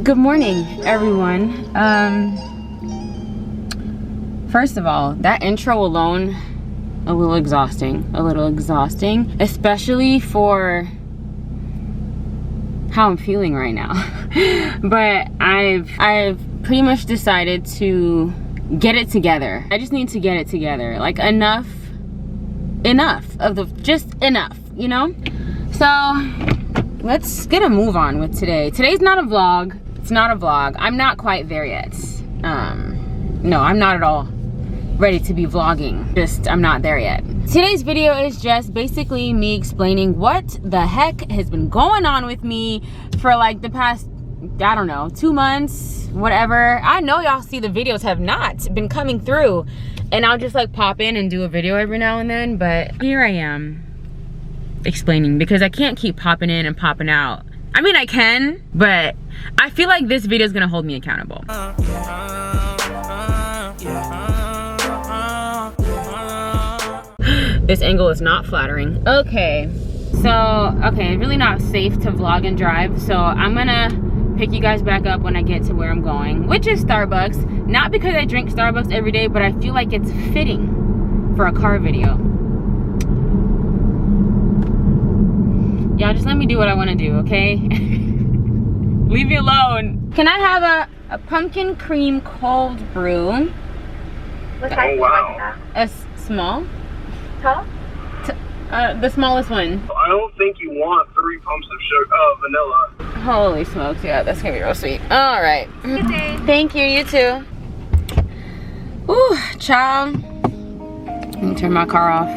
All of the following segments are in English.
Good morning, everyone. First of all, that intro alone, a little exhausting, especially for how I'm feeling right now. But I've pretty much decided to get it together. I just need to get it together. Like enough of just enough, you know? So let's get a move on with today. Today's not a vlog. It's not a vlog. I'm not quite there yet. No, I'm not at all ready to be vlogging. I'm not there yet. Today's video is just basically me explaining what the heck has been going on with me for like the past, I don't know, 2 months, whatever. I know y'all see the videos have not been coming through, and I'll just like pop in and do a video every now and then, but here I am explaining because I can't keep popping in and popping out. I mean, I can, but I feel like this video is gonna hold me accountable. This angle is not flattering. Okay, so, okay, really not safe to vlog and drive, so I'm gonna pick you guys back up when I get to where I'm going, which is Starbucks. Not because I drink Starbucks every day, but I feel like it's fitting for a car video. Y'all just let me do what I want to do, okay? Leave me alone. Can I have a pumpkin cream cold brew? What size do you like that? A small? Tall? The smallest one. I don't think you want 3 pumps of sugar, vanilla. Holy smokes, yeah, that's gonna be real sweet. All right. Good day. Thank you, you too. Ooh, child. Let me turn my car off.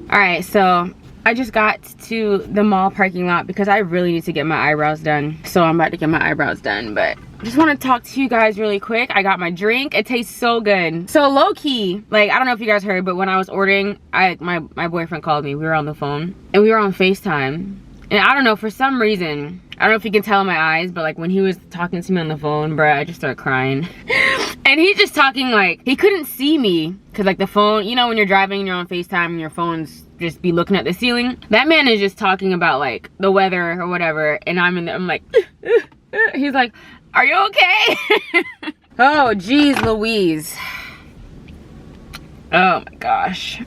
All right, so I just got to the mall parking lot because I really need to get my eyebrows done. So I'm about to get my eyebrows done, but I just want to talk to you guys really quick. I got my drink. It tastes so good. So low key, like, I don't know if you guys heard, but when I was ordering, my boyfriend called me. We were on the phone and we were on FaceTime. And I don't know, for some reason, I don't know if you can tell in my eyes, but like when he was talking to me on the phone, bruh, I just started crying. And he's just talking like, he couldn't see me. Cause like the phone, you know, when you're driving and you're on FaceTime and your phone's just be looking at the ceiling. That man is just talking about like the weather or whatever. And I'm like, he's like, are you okay? Oh, geez Louise. Oh my gosh.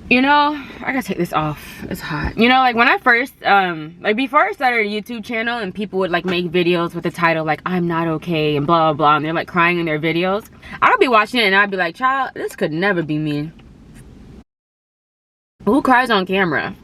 You know, I gotta take this off. It's hot. You know, like when I first, like before I started a YouTube channel and people would like make videos with the title like, I'm not okay and blah, blah, blah. And they're like crying in their videos. I would be watching it and I'd be like, child, this could never be me. Who cries on camera?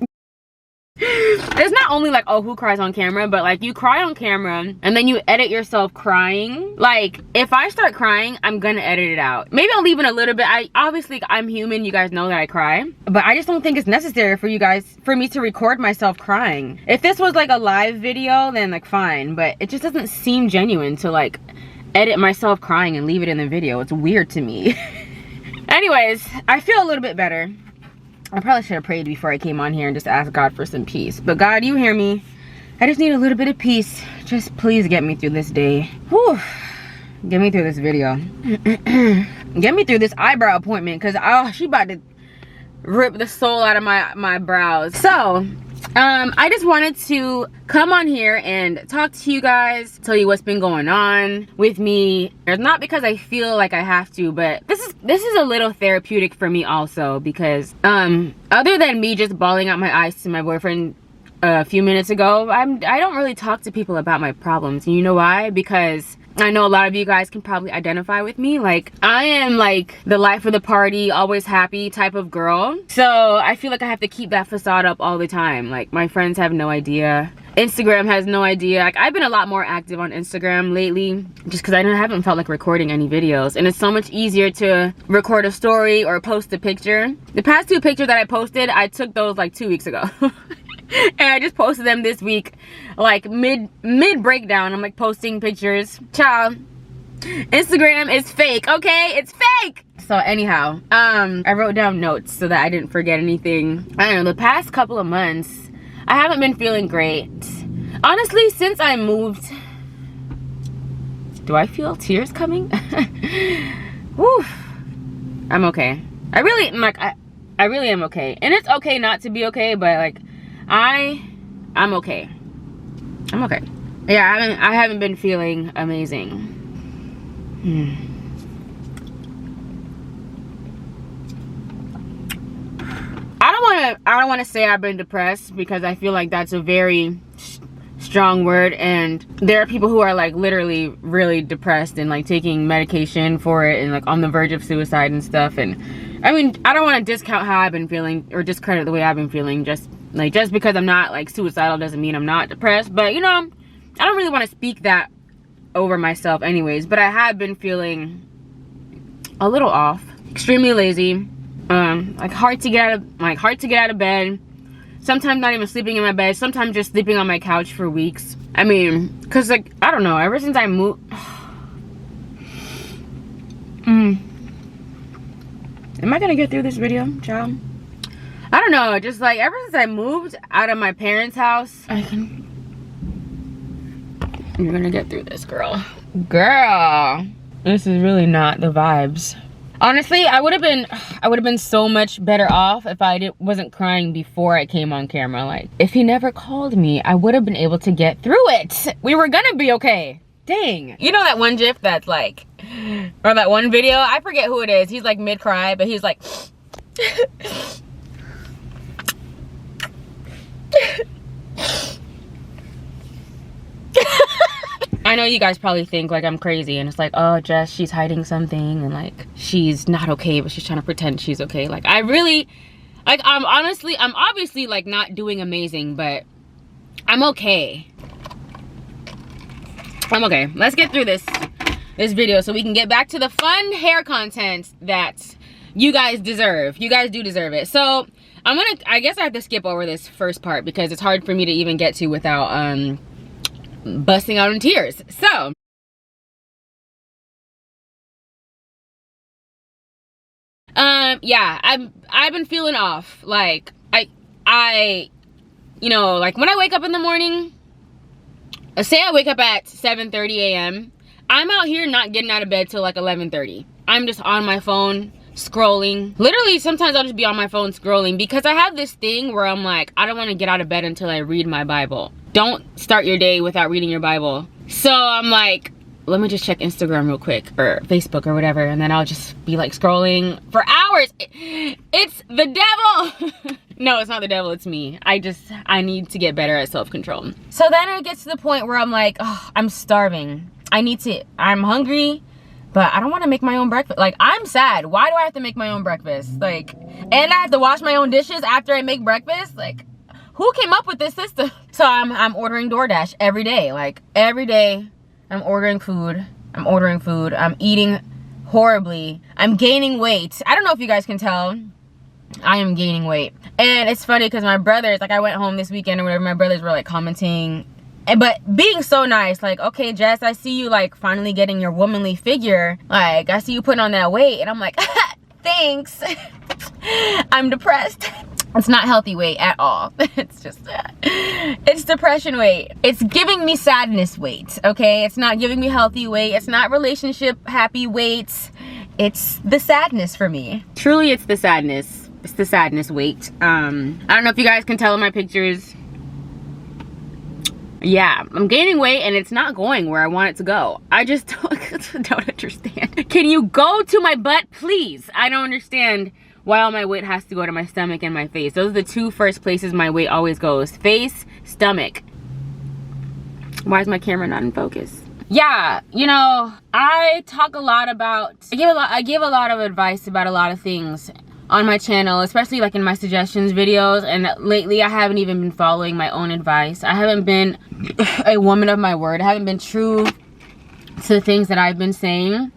It's not only like, oh, who cries on camera, but like you cry on camera and then you edit yourself crying. Like if I start crying, I'm gonna edit it out. Maybe I'll leave it a little bit. Obviously I'm human, you guys know that I cry, but I just don't think it's necessary for me to record myself crying. If this was like a live video, then like fine, but it just doesn't seem genuine to like edit myself crying and leave it in the video. It's weird to me. Anyways, I feel a little bit better. I probably should have prayed before I came on here and just asked God for some peace. But God, you hear me. I just need a little bit of peace. Just please get me through this day. Whew. Get me through this video. Get me through this eyebrow appointment. Because she about to rip the soul out of my brows. So, I just wanted to come on here and talk to you guys, tell you what's been going on with me. It's not because I feel like I have to, but this is a little therapeutic for me also, because other than me just bawling out my eyes to my boyfriend a few minutes ago, I don't really talk to people about my problems. And you know why? Because I know a lot of you guys can probably identify with me. Like, I am like the life of the party, always happy type of girl. So I feel like I have to keep that facade up all the time. Like, my friends have no idea. Instagram has no idea. Like, I've been a lot more active on Instagram lately just because I haven't felt like recording any videos. And it's so much easier to record a story or post a picture. The past 2 pictures that I posted, I took those like 2 weeks ago. And I just posted them this week, like mid breakdown. I'm like posting pictures. Child, Instagram is fake, okay? It's fake. So anyhow, I wrote down notes so that I didn't forget anything. I don't know, the past couple of months, I haven't been feeling great. Honestly, since I moved, do I feel tears coming? Whew. I'm okay. I really am okay. And it's okay not to be okay, but like, I'm okay. I'm okay. Yeah, I haven't been feeling amazing. I don't want to say I've been depressed, because I feel like that's a very strong word, and there are people who are like literally really depressed and like taking medication for it and like on the verge of suicide and stuff. And I mean, I don't want to discount how I've been feeling or discredit the way I've been feeling. Just because I'm not like suicidal doesn't mean I'm not depressed. But you know, I don't really want to speak that over myself anyways. But I have been feeling a little off, extremely lazy, like hard to get out of bed. Sometimes not even sleeping in my bed. Sometimes just sleeping on my couch for weeks. I mean, because like, I don't know, ever since I moved... Am I going to get through this video, child? I don't know, just like ever since I moved out of my parents' house, You're going to get through this, girl. Girl, this is really not the vibes. Honestly, I would have been so much better off if I wasn't crying before I came on camera. Like, if he never called me, I would have been able to get through it. We were gonna be okay. Dang. You know that one gif that's like, or that one video? I forget who it is. He's like mid-cry, but he's like... I know you guys probably think like I'm crazy and it's like, oh, Jess, she's hiding something and like she's not okay, but she's trying to pretend she's okay. Like I really, like I'm obviously like not doing amazing, but I'm okay. I'm okay. Let's get through this video so we can get back to the fun hair content that you guys deserve. You guys do deserve it. So I guess I have to skip over this first part because it's hard for me to even get to without busting out in tears. So yeah, I've been feeling off. Like I you know, like when I wake up in the morning, say I wake up at 7:30 a.m. I'm out here not getting out of bed till like 11:30. I'm just on my phone scrolling. Literally, sometimes I'll just be on my phone scrolling because I have this thing where I'm like, I don't want to get out of bed until I read my Bible. Don't start your day without reading your Bible. So I'm like, let me just check Instagram real quick or Facebook or whatever, and then I'll just be like scrolling for hours. It's the devil. No, it's not the devil, it's me. I need to get better at self-control. So then it gets to the point where I'm like, oh, I'm starving. I'm hungry, but I don't want to make my own breakfast. Like, I'm sad. Why do I have to make my own breakfast? Like, and I have to wash my own dishes after I make breakfast? Like, who came up with this system? So I'm ordering DoorDash every day. Like, every day I'm ordering food. I'm eating horribly. I'm gaining weight. I don't know if you guys can tell. I am gaining weight. And it's funny because my brothers, like I went home this weekend or whatever, my brothers were like commenting, but being so nice, like, okay, Jess, I see you like finally getting your womanly figure. Like, I see you putting on that weight. And I'm like, thanks. I'm depressed. It's not healthy weight at all. It's just, it's depression weight. It's giving me sadness weight, okay? It's not giving me healthy weight. It's not relationship happy weight. It's the sadness for me. Truly, it's the sadness. It's the sadness weight. I don't know if you guys can tell in my pictures. Yeah, I'm gaining weight and it's not going where I want it to go. I just don't understand. Can you go to my butt, please? I don't understand why all my weight has to go to my stomach and my face. Those are the two first places my weight always goes. Face, stomach. Why is my camera not in focus? Yeah, you know, I talk a lot about, I give a lot of advice about a lot of things on my channel, especially like in my suggestions videos, and lately I haven't even been following my own advice. I haven't been a woman of my word. I haven't been true to the things that I've been saying.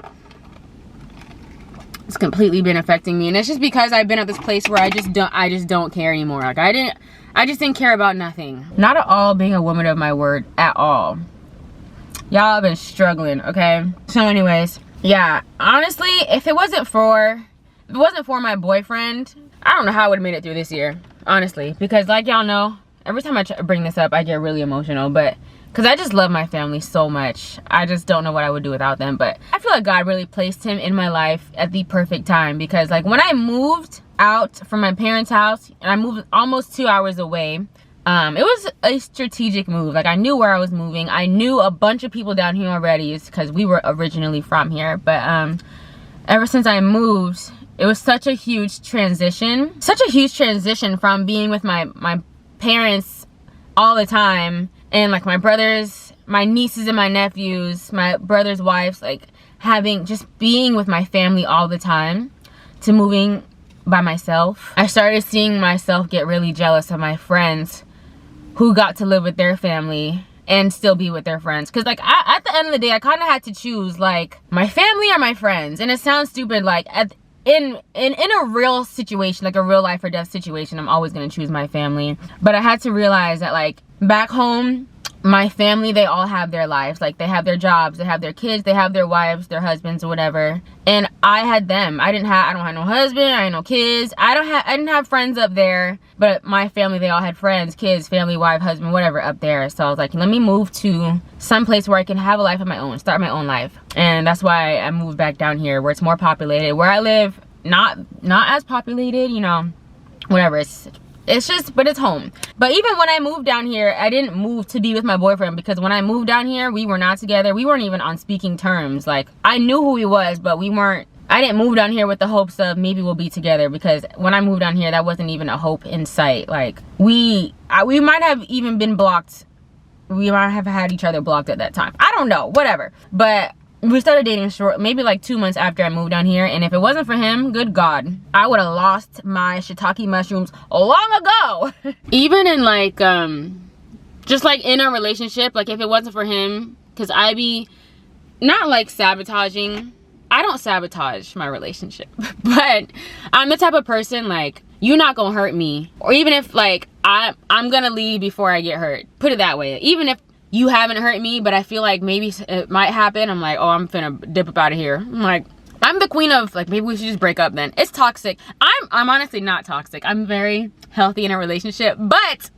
It's completely been affecting me, and it's just because I've been at this place where I just don't care anymore. Like I just didn't care about nothing. Not at all being a woman of my word at all. Y'all have been struggling, okay? So anyways, yeah, honestly, if it wasn't for my boyfriend, I don't know how I would have made it through this year, honestly, because like y'all know, every time I bring this up I get really emotional, but because I just love my family so much. I just don't know what I would do without them. But I feel like God really placed him in my life at the perfect time, because like when I moved out from my parents' house, and I moved almost 2 hours away it was a strategic move. Like, I knew where I was moving. I knew a bunch of people down here already because we were originally from here. But ever since I moved, it was such a huge transition. Such a huge transition from being with my parents all the time, and like my brothers, my nieces and my nephews, my brother's wives, like just being with my family all the time, to moving by myself. I started seeing myself get really jealous of my friends who got to live with their family and still be with their friends. Because like at the end of the day, I kind of had to choose like my family or my friends. And it sounds stupid, like in a real situation, like a real life or death situation, I'm always going to choose my family. But I had to realize that like back home, my family, they all have their lives. Like, they have their jobs, they have their kids, they have their wives, their husbands, or whatever. And I had them. I don't have no husband, I had no kids. I didn't have friends up there, but my family, they all had friends, kids, family, wife, husband, whatever up there. So I was like, let me move to some place where I can have a life of my own, start my own life. And that's why I moved back down here, where it's more populated. Where I live, not as populated, you know, whatever. It's just, but it's home. But even when I moved down here, I didn't move to be with my boyfriend, because when I moved down here, we were not together. We weren't even on speaking terms. Like, I knew who he was, but I didn't move down here with the hopes of maybe we'll be together, because when I moved down here, that wasn't even a hope in sight. Like, we might have even been blocked. We might have had each other blocked at that time. I don't know, whatever. But we started dating maybe like 2 months after I moved down here. And if it wasn't for him, good God, I would have lost my shiitake mushrooms long ago. Even in like, just like in a relationship, like if it wasn't for him, because I be not like sabotaging. I don't sabotage my relationship, but I'm the type of person, like, you're not gonna hurt me. Or even if like, I'm gonna leave before I get hurt. Put it that way. Even if you haven't hurt me, but I feel like maybe it might happen, I'm like, oh, I'm finna dip up out of here. I'm like, I'm the queen of like, maybe we should just break up then. It's toxic. I'm honestly not toxic. I'm very healthy in a relationship, but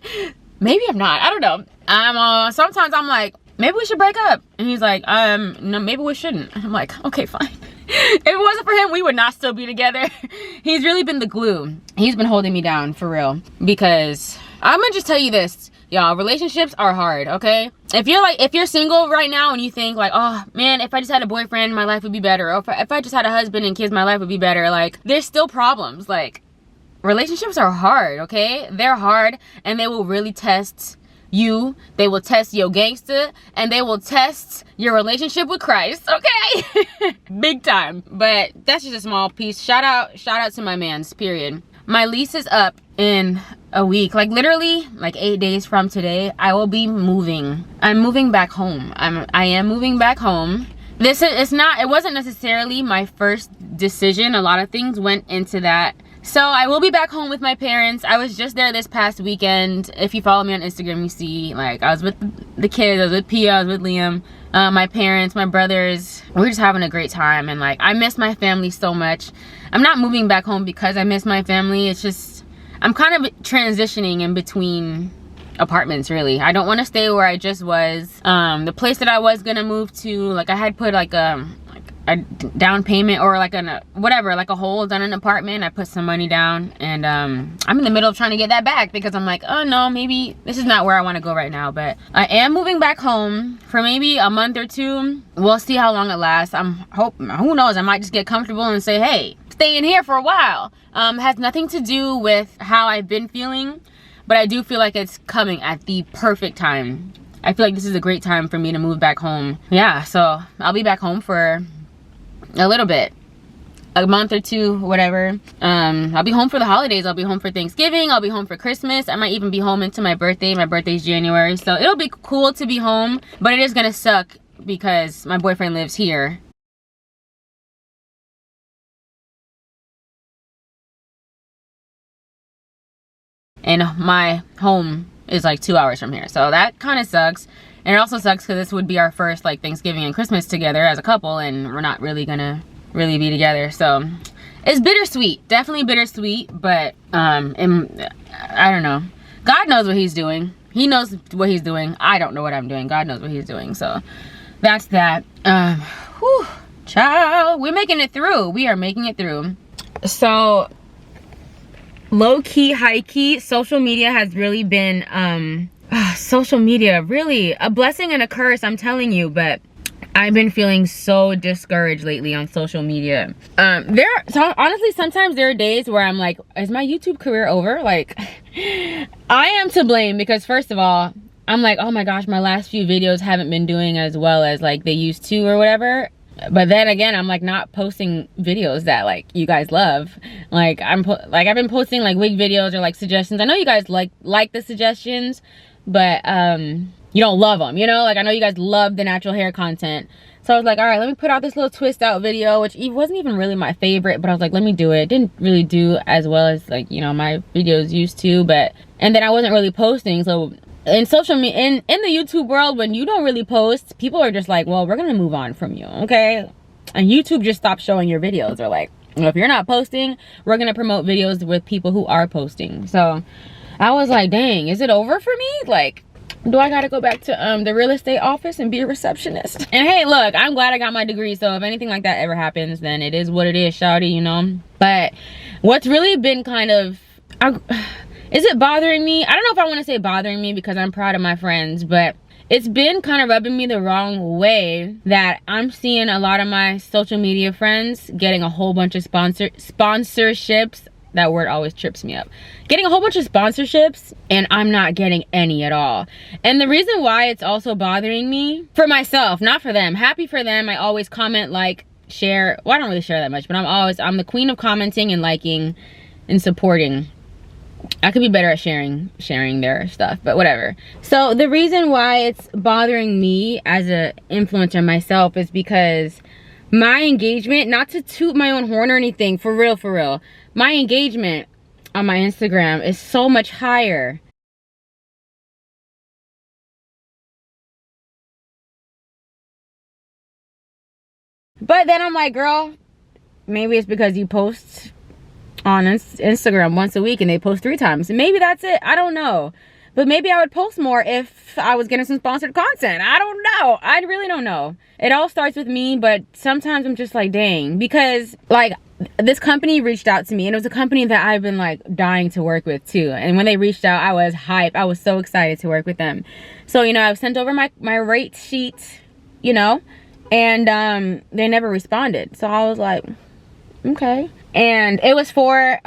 maybe I'm not. I don't know. Sometimes I'm like, maybe we should break up. And he's like, no, maybe we shouldn't. I'm like, okay, fine. If it wasn't for him, we would not still be together. He's really been the glue. He's been holding me down for real, because I'm gonna just tell you this. Y'all, relationships are hard, okay? If you're single right now and you think like, oh man, if I just had a boyfriend, my life would be better. Or if I just had a husband and kids, my life would be better. Like, there's still problems. Like, relationships are hard, okay? They're hard, and they will really test you. They will test your gangster, and they will test your relationship with Christ, okay? Big time. But that's just a small piece. Shout out to my mans, period. My lease is up in a week, like literally like 8 days from today. I will be moving. I'm moving back home. I am moving back home. It wasn't necessarily my first decision. A lot of things went into that. So I will be back home with my parents. I was just there this past weekend. If you follow me on Instagram, you see like I was with the kids, I was with Pia, I was with Liam, my parents, my brothers. We were just having a great time, and like I miss my family so much. I'm not moving back home because I miss my family. It's just I'm kind of transitioning in between apartments, really. I don't want to stay where I just was. The place that I was gonna move to, like I had put like a down payment, or like a hold on an apartment. I put some money down, and I'm in the middle of trying to get that back, because I'm like, oh no, maybe this is not where I want to go right now. But I am moving back home for maybe a month or two. We'll see how long it lasts. Who knows, I might just get comfortable and say, hey, stay in here for a while. Has nothing to do with how I've been feeling, but I do feel like it's coming at the perfect time. I feel like this is a great time for me to move back home. Yeah, so I'll be back home for a little bit, a month or two, whatever. I'll be home for the holidays. I'll be home for Thanksgiving. I'll be home for Christmas. I might even be home into my birthday. My birthday's January, so it'll be cool to be home, but it is gonna suck because my boyfriend lives here. And my home is like 2 hours from here, so that kind of sucks. And it also sucks because this would be our first like Thanksgiving and Christmas together as a couple, and we're not really gonna be together. So it's bittersweet, definitely bittersweet. But I don't know. God knows what he's doing. He knows what he's doing. I don't know what I'm doing. God knows what he's doing. So that's that. Whew, child, we're making it through. We are making it through. So low-key, high-key, social media has really been social media, really a blessing and a curse, I'm telling you. But I've been feeling so discouraged lately on social media. Honestly, sometimes there are days where I'm like, is my YouTube career over? Like, I am to blame, because first of all, I'm like, oh my gosh, my last few videos haven't been doing as well as like they used to or whatever. But then again, I'm like not posting videos that like you guys love. Like I've been posting like wig videos or like suggestions. I know you guys like the suggestions, but you don't love them, you know? Like I know you guys love the natural hair content. So I was like, all right, let me put out this little twist out video, which wasn't even really my favorite, but I was like, let me do it. It didn't really do as well as like, you know, my videos used to, and then I wasn't really posting. So in social media, in the YouTube world, when you don't really post, people are just like, well, we're gonna move on from you, okay? And YouTube just stopped showing your videos. They're like, well, if you're not posting, we're gonna promote videos with people who are posting. So I was like, dang, is it over for me? Like, do I gotta go back to the real estate office and be a receptionist? And hey, look, I'm glad I got my degree, so if anything like that ever happens, then it is what it is, shawty, you know? But what's really been kind of, is it bothering me? I don't know if I want to say bothering me, because I'm proud of my friends, but it's been kind of rubbing me the wrong way that I'm seeing a lot of my social media friends getting a whole bunch of sponsorships. That word always trips me up. Getting a whole bunch of sponsorships, and I'm not getting any at all. And the reason why it's also bothering me, for myself, not for them. Happy for them. I always comment, like, share. Well, I don't really share that much, but I'm the queen of commenting and liking and supporting. I could be better at sharing their stuff, but whatever. So the reason why it's bothering me as an influencer myself is because my engagement, not to toot my own horn or anything, for real, my engagement on my Instagram is so much higher. But then I'm like, girl, maybe it's because you post on Instagram once a week and they post 3 times. Maybe that's it. I don't know. But maybe I would post more if I was getting some sponsored content. I don't know. I really don't know. It all starts with me, but sometimes I'm just like, dang. Because, like, this company reached out to me, and it was a company that I've been, like, dying to work with, too. And when they reached out, I was hyped. I was so excited to work with them. So, you know, I've sent over my rate sheet, you know, and they never responded. So I was like, okay. And it was for,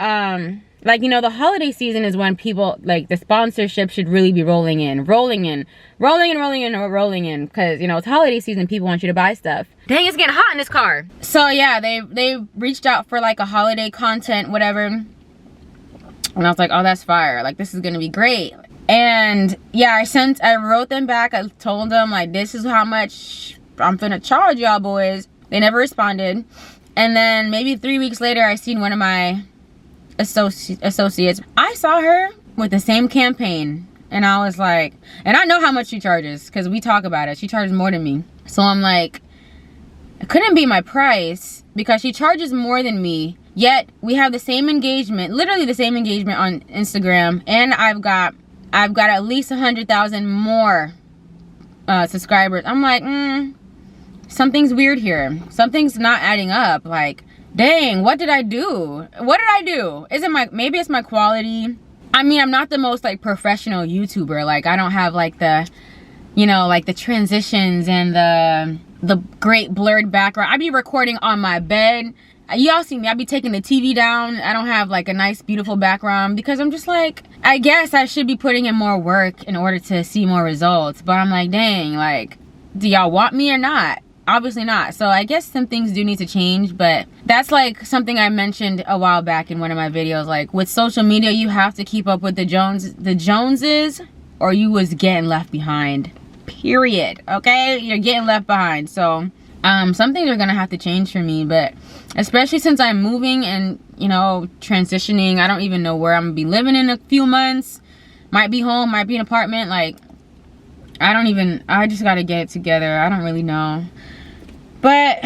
like, you know, the holiday season is when people, like, the sponsorship should really be rolling in. Because, you know, it's holiday season, people want you to buy stuff. Dang, it's getting hot in this car. So, yeah, they reached out for, like, a holiday content, whatever. And I was like, oh, that's fire. Like, this is gonna be great. And, yeah, I wrote them back. I told them, like, this is how much I'm finna charge y'all boys. They never responded. And then maybe 3 weeks later, I seen one of my associates. I saw her with the same campaign, and I was like, and I know how much she charges because we talk about it. She charges more than me. So I'm like, it couldn't be my price because she charges more than me, yet we have the same engagement, literally the same engagement on Instagram, and I've got at least 100,000 more subscribers. I'm like, something's weird here. Something's not adding up. Like, dang, what did I do? Is it maybe it's my quality? I mean, I'm not the most, like, professional YouTuber. Like, I don't have, like, the, you know, like, the transitions and the great blurred background. I be recording on my bed. Y'all see me, I be taking the TV down. I don't have, like, a nice, beautiful background because I'm just like, I guess I should be putting in more work in order to see more results. But I'm like, dang, like, do y'all want me or not? Obviously not. So I guess some things do need to change, but that's like something I mentioned a while back in one of my videos. Like, with social media, you have to keep up with the Joneses, or you was getting left behind. Period. Okay? You're getting left behind. So some things are gonna have to change for me, but especially since I'm moving and, you know, transitioning, I don't even know where I'm gonna be living in a few months. Might be home, might be an apartment. Like, I just gotta get it together. I don't really know. But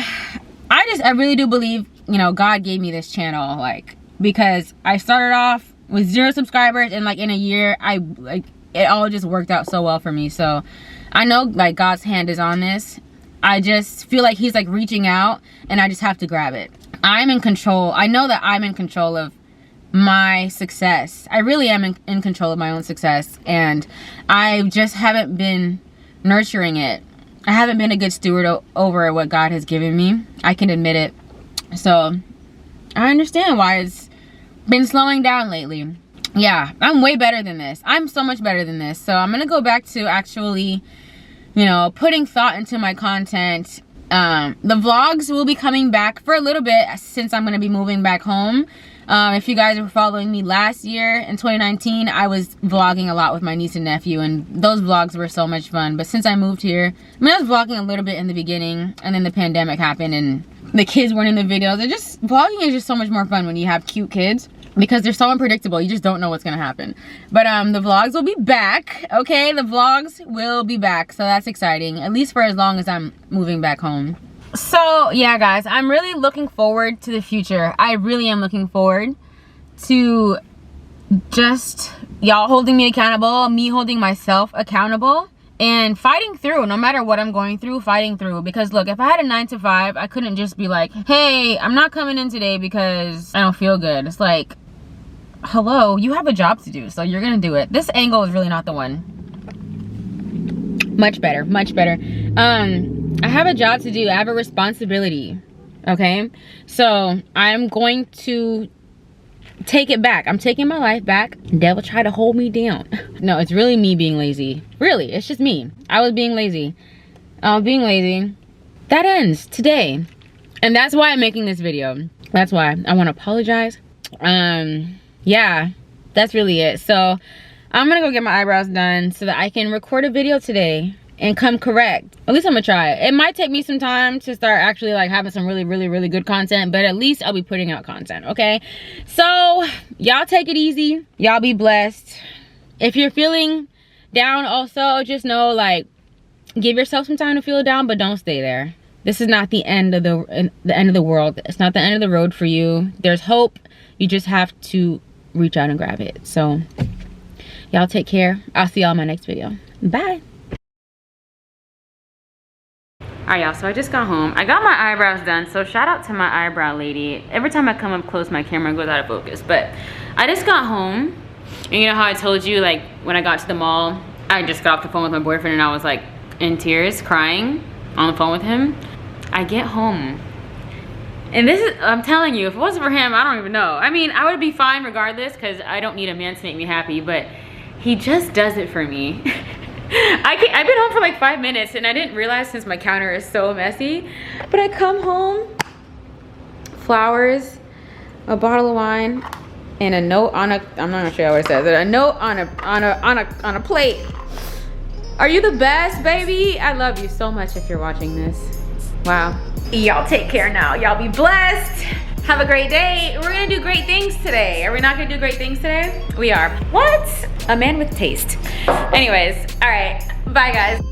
I really do believe, you know, God gave me this channel, like, because I started off with 0 subscribers, and like in a year, it all just worked out so well for me. So I know, like, God's hand is on this. I just feel like he's, like, reaching out, and I just have to grab it. I'm in control. I know that I'm in control of my success. I really am in control of my own success, and I just haven't been nurturing it. I haven't been a good steward over what God has given me. I can admit it. So I understand why it's been slowing down lately. Yeah, I'm way better than this. I'm so much better than this. So I'm gonna go back to actually, you know, putting thought into my content. The vlogs will be coming back for a little bit since I'm gonna be moving back home. If you guys were following me last year in 2019, I was vlogging a lot with my niece and nephew, and those vlogs were so much fun. But since I moved here, I mean, I was vlogging a little bit in the beginning, and then the pandemic happened and the kids weren't in the videos. Vlogging is just so much more fun when you have cute kids, because they're so unpredictable. You just don't know what's gonna happen. But the vlogs will be back, okay? The vlogs will be back, so that's exciting, at least for as long as I'm moving back home. So yeah, guys, I'm really looking forward to the future. I really am looking forward to just y'all holding me accountable, me holding myself accountable, and fighting through. No matter what I'm going through, fighting through. Because look, if I had a 9 to 5, I couldn't just be like, hey, I'm not coming in today because I don't feel good. It's like, hello, you have a job to do, so you're gonna do it. This angle is really not the one. Much better, much better. I have a job to do. I have a responsibility, okay? So I'm going to take it back. I'm taking my life back. Devil tried to hold me down. No, it's really me being lazy. Really, it's just me. I was being lazy. I was being lazy. That ends today. And that's why I'm making this video. That's why I want to apologize. Yeah, that's really it. So I'm gonna go get my eyebrows done so that I can record a video today and come correct. At least I'm gonna try it. It might take me some time to start actually like having some really good content, but at least I'll be putting out content, okay? So y'all take it easy. Y'all be blessed. If you're feeling down also, just know, like, give yourself some time to feel down, but don't stay there. This is not the end of the end of the world. It's not the end of the road for you. There's hope. You just have to reach out and grab it. So y'all take care. I'll see y'all in my next video. Bye. Alright, y'all, so I just got home. I got my eyebrows done, so shout out to my eyebrow lady. Every time I come up close, my camera goes out of focus. But I just got home, and you know how I told you, like, when I got to the mall, I just got off the phone with my boyfriend and I was like in tears, crying on the phone with him. I get home, and this is, I'm telling you, if it wasn't for him, I don't even know. I mean, I would be fine regardless, because I don't need a man to make me happy, but he just does it for me. I've been home for like 5 minutes, and I didn't realize since my counter is so messy, but I come home, flowers, a bottle of wine, and a note on a, I'm not gonna show you what it says, a note on a plate. Are you the best, baby? I love you so much if you're watching this. Wow. Y'all take care now. Y'all be blessed. Have a great day. We're gonna do great things today. Are we not gonna do great things today? We are. What? A man with taste. Anyways, all right. Bye, guys.